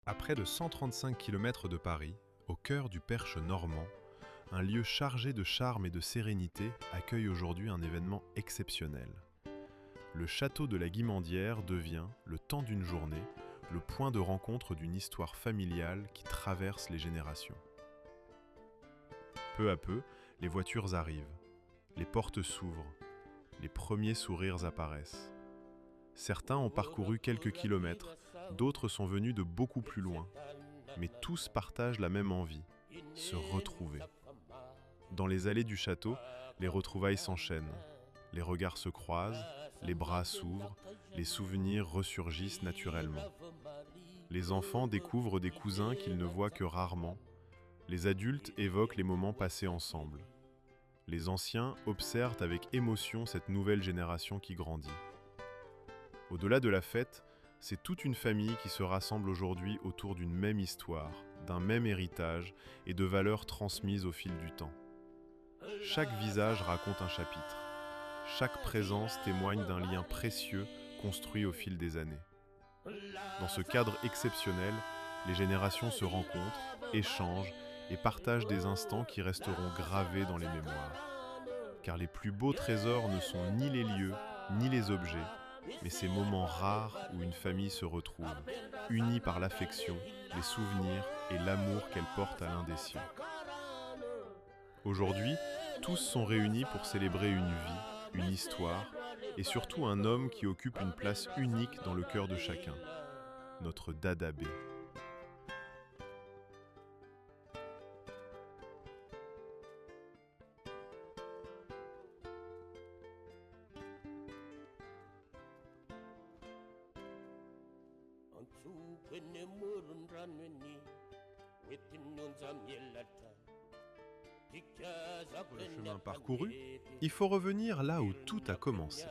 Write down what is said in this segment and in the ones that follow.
À près de 135 km de Paris, au cœur du Perche normand, un lieu chargé de charme et de sérénité accueille aujourd'hui un événement exceptionnel. Le château de la Guimandière devient, le temps d'une journée, le point de rencontre d'une histoire familiale qui traverse les générations. Peu à peu, les voitures arrivent, les portes s'ouvrent, les premiers sourires apparaissent. Certains ont parcouru quelques kilomètres, d'autres sont venus de beaucoup plus loin. Mais tous partagent la même envie, se retrouver. Dans les allées du château, les retrouvailles s'enchaînent. Les regards se croisent, les bras s'ouvrent, les souvenirs ressurgissent naturellement. Les enfants découvrent des cousins qu'ils ne voient que rarement. Les adultes évoquent les moments passés ensemble. Les anciens observent avec émotion cette nouvelle génération qui grandit. Au-delà de la fête, c'est toute une famille qui se rassemble aujourd'hui autour d'une même histoire, d'un même héritage et de valeurs transmises au fil du temps. Chaque visage raconte un chapitre. Chaque présence témoigne d'un lien précieux construit au fil des années. Dans ce cadre exceptionnel, les générations se rencontrent, échangent et partagent des instants qui resteront gravés dans les mémoires. Car les plus beaux trésors ne sont ni les lieux, ni les objets, mais ces moments rares où une famille se retrouve, unie par l'affection, les souvenirs et l'amour qu'elle porte à l'un des siens. Aujourd'hui, tous sont réunis pour célébrer une vie, une histoire, et surtout un homme qui occupe une place unique dans le cœur de chacun, notre Dada B. Le chemin parcouru, il faut revenir là où tout a commencé.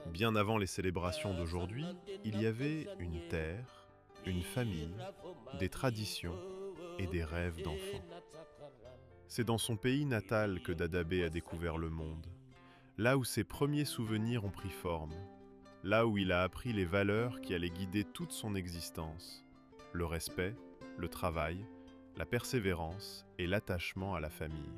Bien avant les célébrations d'aujourd'hui, il y avait une terre, une famille, des traditions et des rêves d'enfants. C'est dans son pays natal que Dada B a découvert le monde, là où ses premiers souvenirs ont pris forme, là où il a appris les valeurs qui allaient guider toute son existence, le respect, le travail, la persévérance et l'attachement à la famille.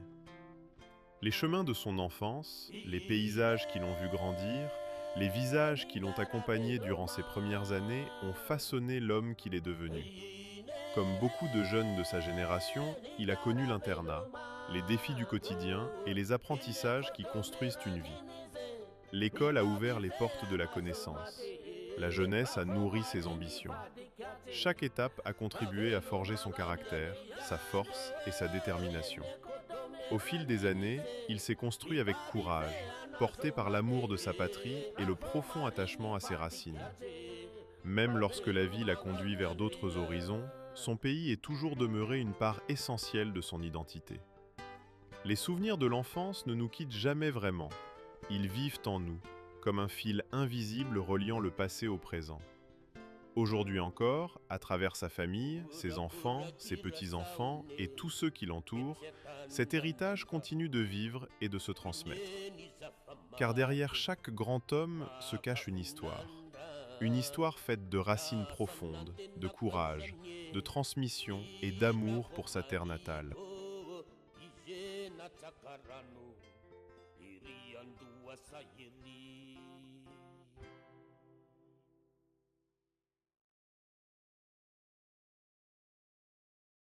Les chemins de son enfance, les paysages qui l'ont vu grandir, les visages qui l'ont accompagné durant ses premières années ont façonné l'homme qu'il est devenu. Comme beaucoup de jeunes de sa génération, il a connu l'internat, les défis du quotidien et les apprentissages qui construisent une vie. L'école a ouvert les portes de la connaissance. La jeunesse a nourri ses ambitions. Chaque étape a contribué à forger son caractère, sa force et sa détermination. Au fil des années, il s'est construit avec courage, porté par l'amour de sa patrie et le profond attachement à ses racines. Même lorsque la vie l'a conduit vers d'autres horizons, son pays est toujours demeuré une part essentielle de son identité. Les souvenirs de l'enfance ne nous quittent jamais vraiment. Ils vivent en nous, comme un fil invisible reliant le passé au présent. Aujourd'hui encore, à travers sa famille, ses enfants, ses petits-enfants et tous ceux qui l'entourent, cet héritage continue de vivre et de se transmettre. Car derrière chaque grand homme se cache une histoire. Une histoire faite de racines profondes, de courage, de transmission et d'amour pour sa terre natale.